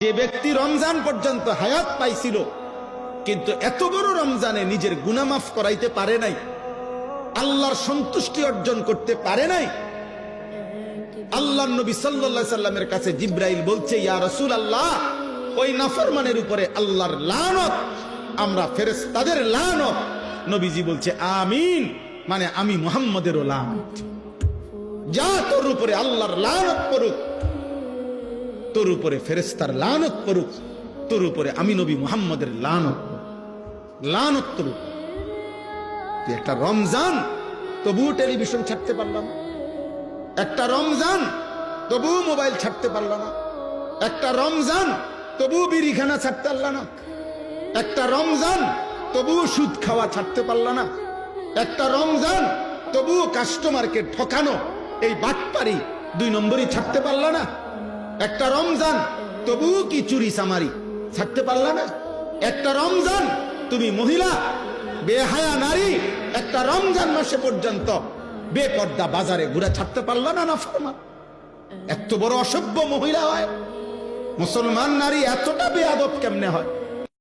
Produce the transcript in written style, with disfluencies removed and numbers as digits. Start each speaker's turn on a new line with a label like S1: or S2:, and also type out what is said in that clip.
S1: যে ব্যক্তি রমজান পর্যন্ত হায়াত পাইছিল কিন্তু এত বড় রমজানে নিজের গুনাহ মাফ করাইতে পারে নাই, আল্লাহর সন্তুষ্টি অর্জন করতে পারে নাই, আল্লাহর নবী সাল্লাল্লাহু আলাইহি সাল্লামের কাছে জিবরাইল বলছে, ইয়া রাসূলুল্লাহ, ওই নাফরমানের উপরে আল্লাহর লানত, আমরা ফেরেশতাদের লানত। নবীজি বলছে আমিন, মানে আমি মুহাম্মদেরও লানত। যা তোর উপরে আল্লাহর লানত পড়ুক, তোর উপরে ফেরেশতার লানত পড়ুক, তোর উপরে আমি নবী মুহাম্মদের লানত পড়ুক। একটা রমজান তবু টেলিভিশন ছাড়তে পারলাম, একটা রমজান তবু মোবাইল ছাড়তে পারলাম না, একটা রমজান তবু বিড়িখানা ছাড়তে পারলাম না, একটা রমজান তবু সুদ খাওয়া ছাড়তে পারলাম না, একটা রমজান তবু কাস্টমারকে ঠকানো, এই বাটপারি 2 নম্বরই ছাড়তে পারলাম না, একটা রমজান তবু কি চুরি চামারি ছাড়তে পারলাম না, একটা রমজান তুমি মহিলা বেহায়া নারী একটা রমজান মাসে পর্যন্ত বেপর্দা বাজারে ঘুরে ছাড়তে পারল না। নাফরমান এত বড় অসভ্য মহিলা হয়, মুসলমান নারী এতটা বেয়াদব কেমনে হয়?